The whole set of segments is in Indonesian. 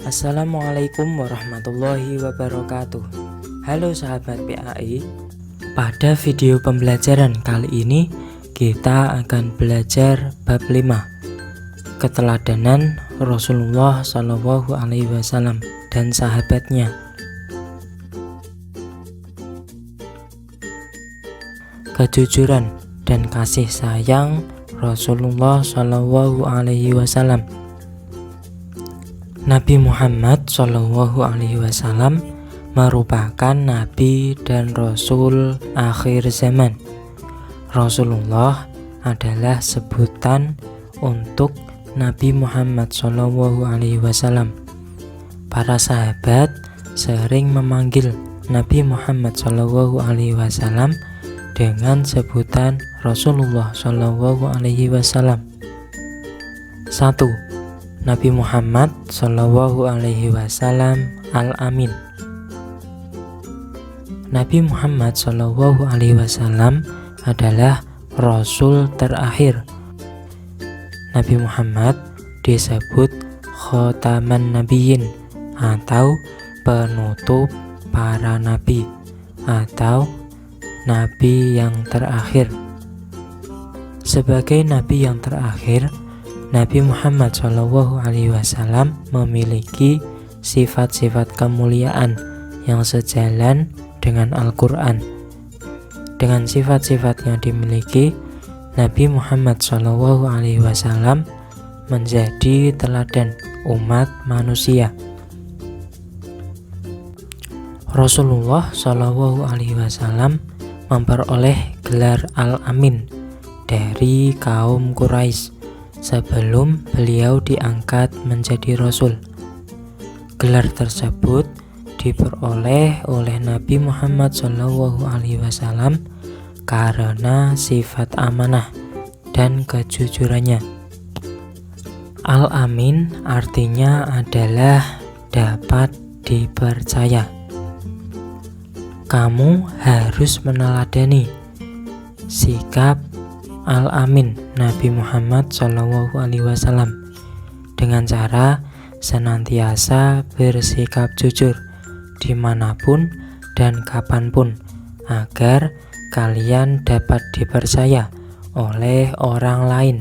Assalamualaikum warahmatullahi wabarakatuh. Halo sahabat PAI. Pada video pembelajaran kali ini kita akan belajar bab 5, keteladanan Rasulullah SAW dan sahabatnya. Kejujuran dan kasih sayang Rasulullah SAW. Nabi Muhammad SAW merupakan nabi dan rasul akhir zaman. Rasulullah adalah sebutan untuk Nabi Muhammad SAW. Para sahabat sering memanggil Nabi Muhammad SAW dengan sebutan Rasulullah SAW. 1. Nabi Muhammad SAW Al-Amin. Nabi Muhammad SAW adalah Rasul terakhir. Nabi Muhammad disebut Khotaman Nabiyyin atau penutup para nabi atau nabi yang terakhir. Sebagai nabi yang terakhir, Nabi Muhammad SAW memiliki sifat-sifat kemuliaan yang sejalan dengan Al-Quran. Dengan sifat-sifat yang dimiliki, Nabi Muhammad SAW menjadi teladan umat manusia. Rasulullah SAW memperoleh gelar Al-Amin dari kaum Quraisy sebelum beliau diangkat menjadi Rasul. Gelar tersebut diperoleh oleh Nabi Muhammad SAW karena sifat amanah dan kejujurannya. Al-Amin artinya adalah dapat dipercaya. Kamu harus meneladani sikap Al-Amin Nabi Muhammad SAW dengan cara senantiasa bersikap jujur dimanapun dan kapanpun agar kalian dapat dipercaya oleh orang lain.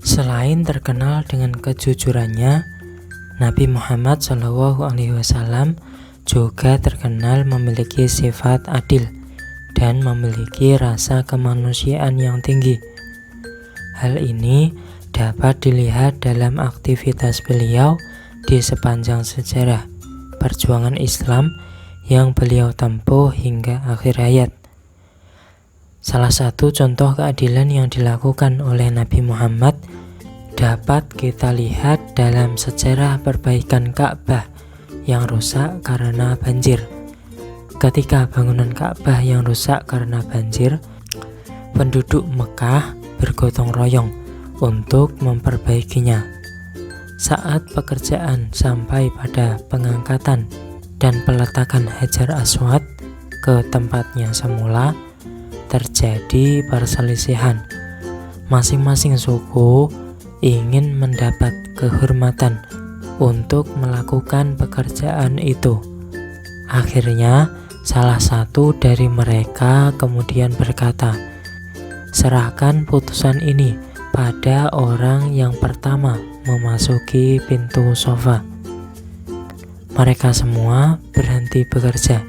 Selain terkenal dengan kejujurannya, Nabi Muhammad SAW juga terkenal memiliki sifat adil dan memiliki rasa kemanusiaan yang tinggi. Hal ini dapat dilihat dalam aktivitas beliau di sepanjang sejarah perjuangan Islam yang beliau tempuh hingga akhir hayat. Salah satu contoh keadilan yang dilakukan oleh Nabi Muhammad dapat kita lihat dalam sejarah perbaikan Ka'bah yang rusak karena banjir. Ketika bangunan Ka'bah yang rusak karena banjir, penduduk Mekah bergotong royong untuk memperbaikinya. Saat pekerjaan sampai pada pengangkatan dan peletakan Hajar Aswad ke tempatnya semula, terjadi perselisihan. Masing-masing suku ingin mendapat kehormatan untuk melakukan pekerjaan itu. Akhirnya, salah satu dari mereka kemudian berkata, "Serahkan putusan ini pada orang yang pertama memasuki pintu sofa." Mereka semua berhenti bekerja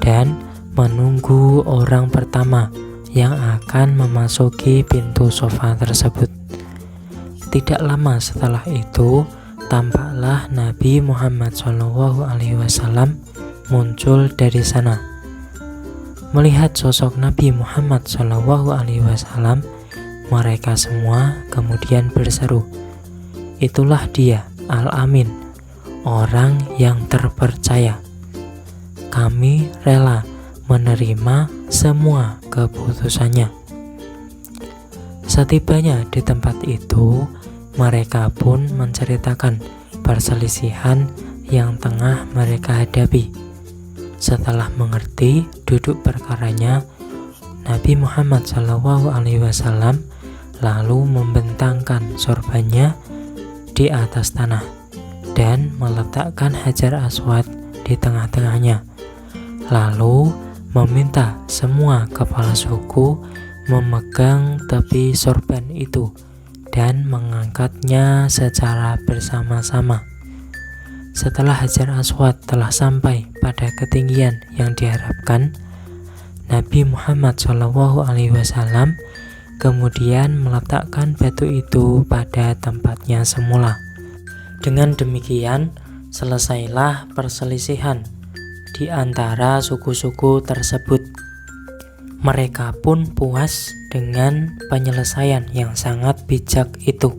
dan menunggu orang pertama yang akan memasuki pintu sofa tersebut. Tidak lama setelah itu, tampaklah Nabi Muhammad SAW muncul dari sana. Melihat sosok Nabi Muhammad SAW, mereka semua kemudian berseru, "Itulah dia, Al-Amin, orang yang terpercaya. Kami rela menerima semua keputusannya." Setibanya di tempat itu, mereka pun menceritakan perselisihan yang tengah mereka hadapi. Setelah mengerti duduk perkaranya, Nabi Muhammad SAW lalu membentangkan sorbannya di atas tanah dan meletakkan Hajar Aswad di tengah-tengahnya. Lalu meminta semua kepala suku memegang tepi sorban itu dan mengangkatnya secara bersama-sama. Setelah Hajar Aswad telah sampai pada ketinggian yang diharapkan, Nabi Muhammad SAW kemudian meletakkan batu itu pada tempatnya semula. Dengan demikian, selesailah perselisihan di antara suku-suku tersebut. Mereka pun puas dengan penyelesaian yang sangat bijak itu.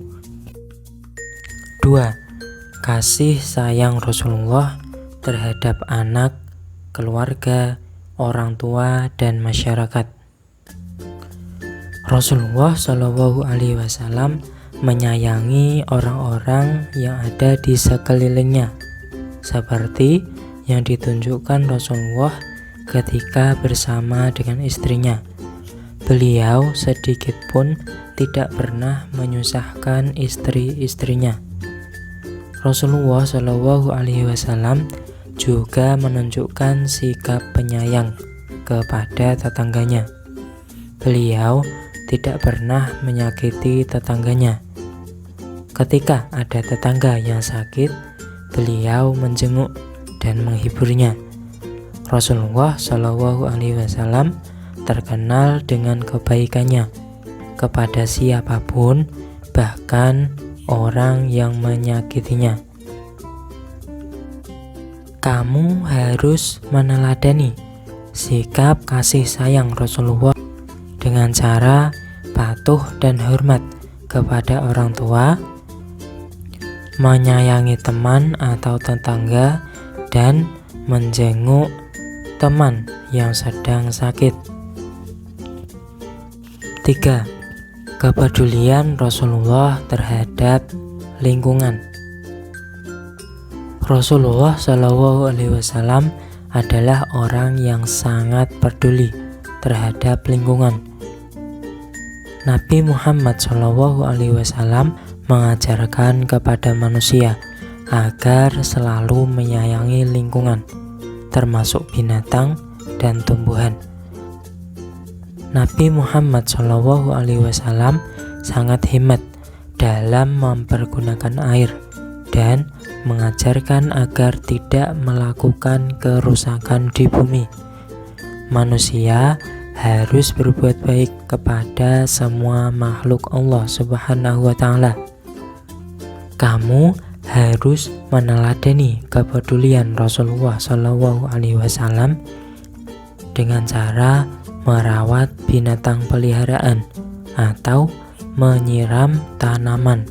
2. Kasih sayang Rasulullah terhadap anak, keluarga, orang tua, dan masyarakat. Rasulullah SAW menyayangi orang-orang yang ada di sekelilingnya, seperti yang ditunjukkan Rasulullah ketika bersama dengan istrinya. Beliau sedikit pun tidak pernah menyusahkan istri-istrinya. Rasulullah SAW juga menunjukkan sikap penyayang kepada tetangganya. Beliau tidak pernah menyakiti tetangganya. Ketika ada tetangga yang sakit, beliau menjenguk dan menghiburnya. Rasulullah SAW terkenal dengan kebaikannya kepada siapapun, bahkan orang yang menyakitinya. Kamu harus meneladani sikap kasih sayang Rasulullah dengan cara patuh dan hormat kepada orang tua, menyayangi teman atau tetangga, dan menjenguk teman yang sedang sakit. 3. Kepedulian Rasulullah terhadap lingkungan. Rasulullah SAW adalah orang yang sangat peduli terhadap lingkungan. Nabi Muhammad SAW mengajarkan kepada manusia agar selalu menyayangi lingkungan, termasuk binatang dan tumbuhan. Nabi Muhammad SAW sangat hemat dalam mempergunakan air dan mengajarkan agar tidak melakukan kerusakan di bumi. Manusia harus berbuat baik kepada semua makhluk Allah Subhanahu wa Ta'ala. Kamu harus meneladani kepedulian Rasulullah SAW dengan cara merawat binatang peliharaan atau menyiram tanaman.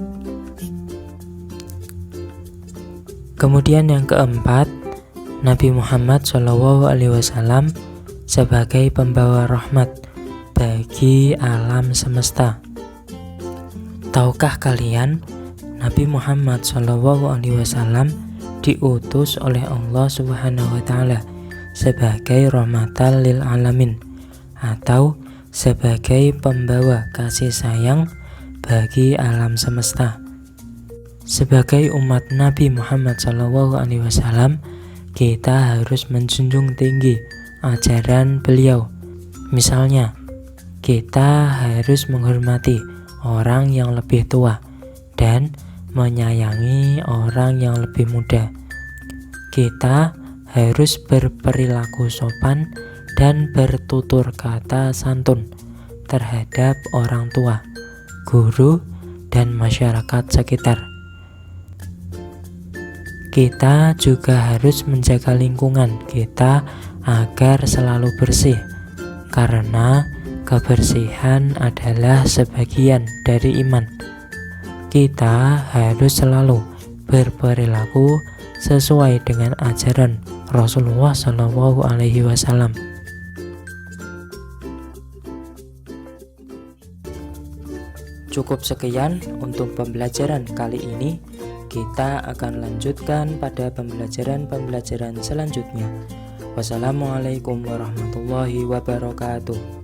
Kemudian yang keempat, Nabi Muhammad SAW sebagai pembawa rahmat bagi alam semesta. Tahukah kalian, Nabi Muhammad SAW diutus oleh Allah Subhanahu wa Ta'ala sebagai rahmatan lil alamin, atau sebagai pembawa kasih sayang bagi alam semesta. Sebagai umat Nabi Muhammad SAW, kita harus menjunjung tinggi ajaran beliau. Misalnya, kita harus menghormati orang yang lebih tua dan menyayangi orang yang lebih muda. Kita harus berperilaku sopan dan bertutur kata santun terhadap orang tua, guru, dan masyarakat sekitar. Kita juga harus menjaga lingkungan kita agar selalu bersih, karena kebersihan adalah sebagian dari iman. Kita harus selalu berperilaku sesuai dengan ajaran Rasulullah SAW. Cukup sekian untuk pembelajaran kali ini. Kita akan lanjutkan pada pembelajaran-pembelajaran selanjutnya. Wassalamualaikum warahmatullahi wabarakatuh.